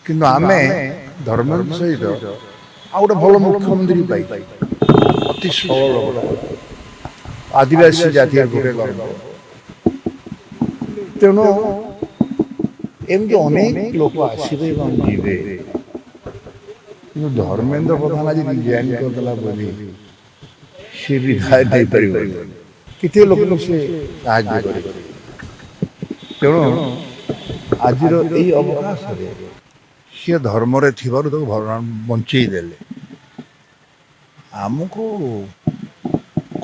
କିନ୍ତୁ ଆମେ ଧର୍ମେନ୍ଦ୍ର ସହିତ ଆଉ ଗୋଟେ ଭଲ ମୁଖ୍ୟମନ୍ତ୍ରୀ ପାଇ ଅତି ସରଳ ଲୋକଟା ଆଦିବାସୀ ଜାତିର ଗୋଟେ ଗର୍ବ। ତେଣୁ ଏମିତି ଅନେକ ଲୋକ ଆସିବେ ଏବଂ ଯିବେ, କିନ୍ତୁ ଧର୍ମେନ୍ଦ୍ର ପ୍ରଧାନ ଆଜି ରିଜାଇନ୍ କରିଦେଲା ବୋଲି ସେ ବିଦାୟ ନେଇପାରିବନି। କେତେ ଲୋକଙ୍କୁ ସେ ସାହାଯ୍ୟ କରିଛି। ତେଣୁ ଆଜିର ଏଇ ଅବକାଶରେ ସିଏ ଧର୍ମରେ ଥିବାରୁ ତାକୁ ଭଗବାନ ବଞ୍ଚେଇ ଦେଲେ। ଆମକୁ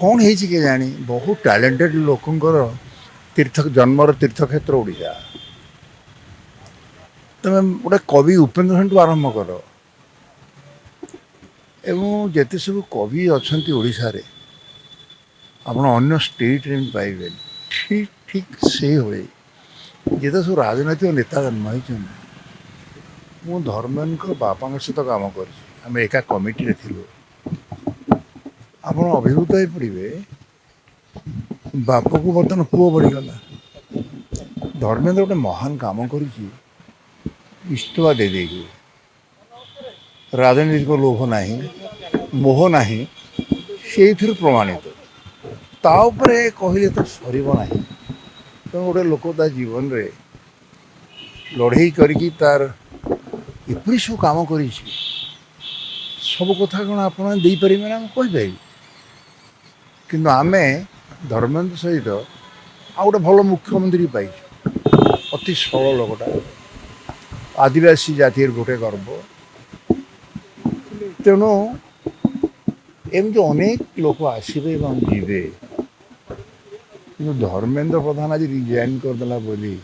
କ'ଣ ହେଇଛି କେଜାଣି, ବହୁତ ଟ୍ୟାଲେଣ୍ଟେଡ୍ ଲୋକଙ୍କର ଜନ୍ମର ତୀର୍ଥକ୍ଷେତ୍ର ଓଡ଼ିଶା। ତମେ ଗୋଟେ କବି ଉପେନ୍ଦ୍ରଠୁ ଆରମ୍ଭ କର ଏବଂ ଯେତେ ସବୁ କବି ଅଛନ୍ତି ଓଡ଼ିଶାରେ ଆପଣ ଅନ୍ୟ ଷ୍ଟେଟ୍ରେ ପାଇବେନି। ଠିକ୍ ଠିକ୍ ସେଇଭଳି ଯେତେ ସବୁ ରାଜନୈତିକ ନେତା ଜନ୍ମ ହେଇଛନ୍ତି, ମୁଁ ଧର୍ମେନ୍ଦ୍ରଙ୍କ ବାପାଙ୍କ ସହିତ କାମ କରିଛି, ଆମେ ଏକା କମିଟିରେ ଥିଲୁ। ଆପଣ ଅଭିଭୂତ ହେଇପଡ଼ିବେ, ବାପକୁ ବର୍ତ୍ତମାନ ପୁଅ ବଢ଼ିଗଲା। ଧର୍ମେନ୍ଦ୍ର ଗୋଟେ ମହାନ କାମ କରିଛି ଇସ୍ତଫା ଦେଇଦେଇକି। ରାଜନୈତିକ ଲୋଭ ନାହିଁ, ମୋହ ନାହିଁ, ସେଇଥିରୁ ପ୍ରମାଣିତ। ତା ଉପରେ କହିଲେ ତ ସରିବ ନାହିଁ। ତେଣୁ ଗୋଟେ ଲୋକ ତା ଜୀବନରେ ଲଢ଼େଇ କରିକି ତାର ଏପରି ସବୁ କାମ କରିଛି, ସବୁ କଥା କ'ଣ ଆପଣ ଦେଇପାରିବେ ନା ମୁଁ କହିପାରିବି। କିନ୍ତୁ ଆମେ ଧର୍ମେନ୍ଦ୍ର ସହିତ ଆଉ ଗୋଟେ ଭଲ ମୁଖ୍ୟମନ୍ତ୍ରୀ ପାଇଛୁ, ଅତି ସରଳ ଲୋକଟା ଆଦିବାସୀ ଜାତିର ଗୋଟେ ଗର୍ବ। ତେଣୁ ଏମିତି ଅନେକ ଲୋକ ଆସିବେ ଏବଂ ଯିବେ, କିନ୍ତୁ ଧର୍ମେନ୍ଦ୍ର ପ୍ରଧାନ ଆଜି ରିଜାଇନ୍ କରିଦେଲା ବୋଲି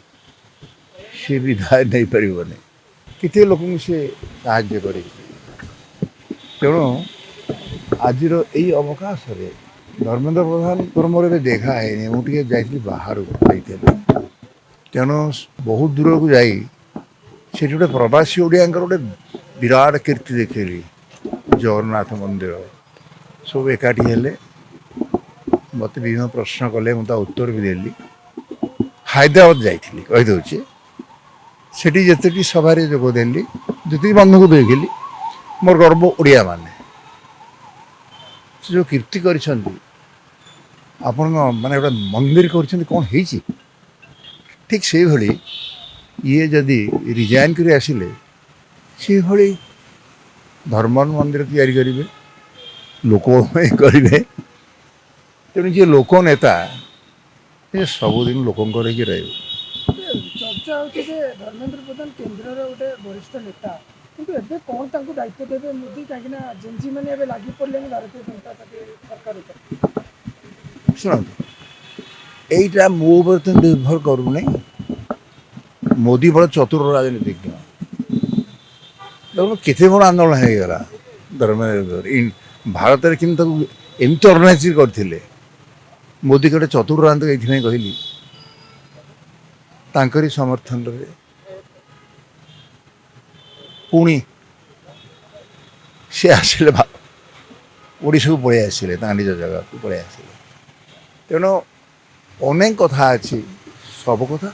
ସେ ବିଦାୟ ନେଇପାରିବନି। କେତେ ଲୋକଙ୍କୁ ସେ ସାହାଯ୍ୟ କରିଛି। ତେଣୁ ଆଜିର ଏଇ ଅବକାଶରେ ଧର୍ମେନ୍ଦ୍ର ପ୍ରଧାନଙ୍କର ମୋର ଏବେ ଦେଖା ହେଇନି, ମୁଁ ଟିକେ ଯାଇଥିଲି ବାହାରକୁ ଯାଇଥିଲି। ତେଣୁ ବହୁତ ଦୂରକୁ ଯାଇ ସେଠି ଗୋଟେ ପ୍ରବାସୀ ଓଡ଼ିଆଙ୍କର ଗୋଟେ ବିରାଟ କୀର୍ତ୍ତି ଦେଖେଇଲି। ଜଗନ୍ନାଥ ମନ୍ଦିର ସବୁ ଏକାଠି ହେଲେ, ମୋତେ ବିଭିନ୍ନ ପ୍ରଶ୍ନ କଲେ, ମୁଁ ତା ଉତ୍ତର ବି ଦେଲି। ହାଇଦ୍ରାବାଦ ଯାଇଥିଲି କହିଦେଉଛି, ସେଠି ଯେତିକି ସଭାରେ ଯୋଗ ଦେଲି, ଯେତିକି ବନ୍ଧୁଙ୍କୁ ଦେଖିଲି, ମୋର ଗର୍ବ ଓଡ଼ିଆ ମାନେ ସେ ଯେଉଁ କୀର୍ତ୍ତି କରିଛନ୍ତି। ଆପଣଙ୍କ ମାନେ ଗୋଟେ ମନ୍ଦିର କରିଛନ୍ତି, କ'ଣ ହେଇଛି? ଠିକ୍ ସେଇଭଳି ଇଏ ଯଦି ରିଜାଇନ୍ କରି ଆସିଲେ, ସେଇଭଳି ଧର୍ମ ମନ୍ଦିର ତିଆରି କରିବେ, ଲୋକ ପାଇଁ କରିବେ। ତେଣୁ ଯିଏ ଲୋକ ନେତା ସେ ସବୁଦିନ ଲୋକଙ୍କର ହେଇକି ରହିବ। ଚର୍ଚ୍ଚା ହେଉଛି ଯେ ଧର୍ମେନ୍ଦ୍ର ପ୍ରଧାନ କେନ୍ଦ୍ରର ଗୋଟେ ବରିଷ୍ଠ ନେତା, କିନ୍ତୁ ଏବେ କ'ଣ ତାଙ୍କୁ ଦାୟିତ୍ୱ ଦେବେ ମୋଦି, କାହିଁକିନା ଜେନ୍ଜି ମାନେ ଏବେ ଲାଗି ପଡ଼ିଲେଣି ଭାରତୀୟ ଜନତା ପାର୍ଟି ସରକାର ଉପରେ। ଶୁଣନ୍ତୁ, ଏଇଟା ମୋ ଉପରେ ତ ନିର୍ଭର କରୁନାହିଁ। ମୋଦି ବଡ଼ ଚତୁର ରାଜନୀତିଜ୍ଞ। ଦେଖୁନ କେତେ ବଡ଼ ଆନ୍ଦୋଳନ ହେଇଗଲା ଧର୍ମେନ୍ଦ୍ର ଭାରତରେ, କିନ୍ତୁ ତାକୁ ଏମିତି ଅର୍ଗାନାଇଜ କରିଥିଲେ। ମୋଦି ଗୋଟେ ଚତୁର ରାଜନୀତିଜ୍ଞ ଏଇଥିପାଇଁ କହିଲି, ତାଙ୍କରି ସମର୍ଥନରେ ପୁଣି ସେ ଆସିଲେ, ଓଡ଼ିଶାକୁ ପଳେଇ ଆସିଲେ, ତାଙ୍କ ନିଜ ଜାଗାକୁ ପଳେଇ ଆସିଲେ। ତେଣୁ ଅନେକ କଥା ଅଛି, ସବୁ କଥା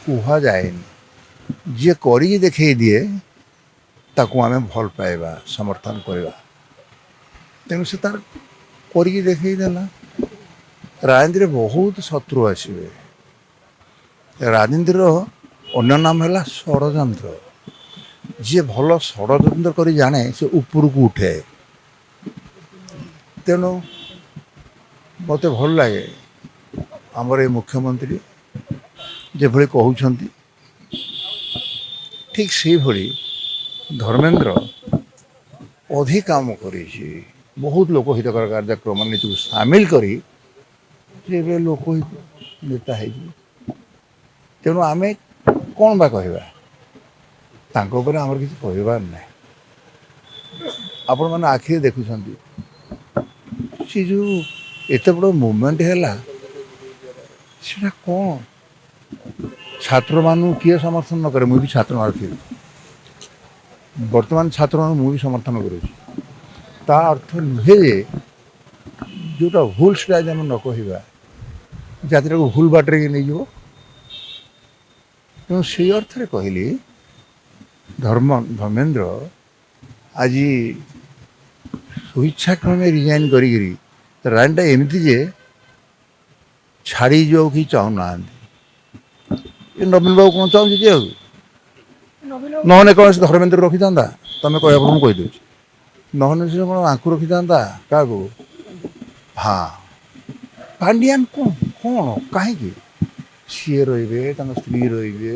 କୁହାଯାଏନି। ଯିଏ କରିକି ଦେଖେଇ ଦିଏ ତାକୁ ଆମେ ଭଲ ପାଇବା, ସମର୍ଥନ କରିବା। ତେଣୁ ସେ ତାର କରିକି ଦେଖେଇ ଦେଲା। ରାଜନୀତିରେ ବହୁତ ଶତ୍ରୁ ଆସିବେ। ରାଜନୀତିର ଅନ୍ୟ ନାମ ହେଲା ଷଡ଼ଯନ୍ତ୍ର। ଯିଏ ଭଲ ଷଡ଼ଯନ୍ତ୍ର କରି ଜାଣେ ସେ ଉପରକୁ ଉଠେ। ତେଣୁ ମୋତେ ଭଲ ଲାଗେ ଆମର ଏ ମୁଖ୍ୟମନ୍ତ୍ରୀ ଯେଭଳି କହୁଛନ୍ତି, ଠିକ୍ ସେଇଭଳି ଧର୍ମେନ୍ଦ୍ର ଅଧିକ କାମ କରିଛି। ବହୁତ ଲୋକ ହିତକର କାର୍ଯ୍ୟକ୍ରମ ନିଜକୁ ସାମିଲ କରି ସେ ଏବେ ଲୋକ ନେତା ହେଇଯିବ। ତେଣୁ ଆମେ କ'ଣ ବା କହିବା, ତାଙ୍କ ଉପରେ ଆମର କିଛି କହିବାର ନାହିଁ। ଆପଣମାନେ ଆଖିରେ ଦେଖୁଛନ୍ତି ସେ ଯେଉଁ ଏତେ ବଡ଼ ମୁଭମେଣ୍ଟ ହେଲା, ସେଟା କ'ଣ ଛାତ୍ରମାନଙ୍କୁ କିଏ ସମର୍ଥନ ନ କରେ? ମୁଁ ବି ଛାତ୍ର ଥିଲି, ବର୍ତ୍ତମାନ ଛାତ୍ରମାନଙ୍କୁ ମୁଁ ବି ସମର୍ଥନ କରୁଛି। ତା ଅର୍ଥ ନୁହେଁ ଯେ ଯେଉଁଟା ଭୁଲ ସେଟା ଯଦି ଆମେ ନ କହିବା, ଜାତିଟାକୁ ଭୁଲ ବାଟରେ ନେଇଯିବ। ତେଣୁ ସେଇ ଅର୍ଥରେ କହିଲି ଧର୍ମେନ୍ଦ୍ର ଆଜି ସ୍ୱଇଚ୍ଛାକ୍ରମେ ରିଜାଇନ୍ କରିକିରି ରାଜନୀତିଟା ଏମିତି ଯେ ଛାଡ଼ି ଯିବାକୁ କେହି ଚାହୁଁନାହାନ୍ତି। ଏ ନବୀନ ବାବୁ କ'ଣ ଚାହୁଁଛି ଯେ ଆଉ ନବୀନ ନହେଲେ କ'ଣ ସେ ଧର୍ମେନ୍ଦ୍ର ରଖିଥାନ୍ତା? ତମେ କହିବା ମୁଁ କହିଦେଉଛି, ନହେଲେ ସେ କ'ଣ ଆଙ୍କୁ ରଖିଥାନ୍ତା କାହାକୁ? ହଁ, ପାଣ୍ଡିଆନ କ'ଣ କ'ଣ କାହିଁକି? ସିଏ ରହିବେ, ତାଙ୍କ ସ୍ତ୍ରୀ ରହିବେ,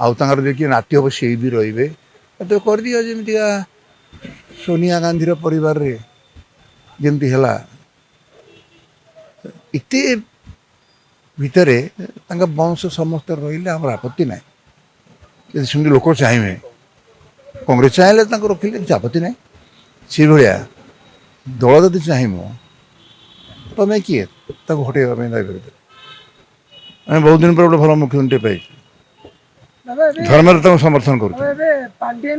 ଆଉ ତାଙ୍କର ଦେଖିବେ ନାତି ହେବ ସେଇ ବି ରହିବେ। ତ କରିଦିଅ ଯେମିତିକା ସୋନିଆ ଗାନ୍ଧୀର ପରିବାରରେ ଯେମିତି ହେଲା। ଏତେ ଭିତରେ ତାଙ୍କ ବଂଶ ସମସ୍ତେ ରହିଲେ ଆମର ଆପତ୍ତି ନାହିଁ। ଯଦି ସେମିତି ଲୋକ ଚାହିଁବେ, କଂଗ୍ରେସ ଚାହିଁଲେ ତାଙ୍କୁ ରଖିଲେ କିଛି ଆପତ୍ତି ନାହିଁ। ସେଇଭଳିଆ ଦଳ ଯଦି ଚାହିଁବ, ତମେ କିଏ ତାକୁ ହଟେଇବା ପାଇଁ ଦାୟୀ? ଆମେ ବହୁତ ଦିନ ପରେ ଗୋଟେ ଭଲ ମୁଖ୍ୟମନ୍ତ୍ରୀ ପାଇଛୁ, ବାବା ଏବେ ଧର୍ମେନ୍ଦ୍ର ତାଙ୍କୁ ସମର୍ଥନ କରୁଛୁ। ବାବା ଏବେ ପାଣ୍ଡିଆନ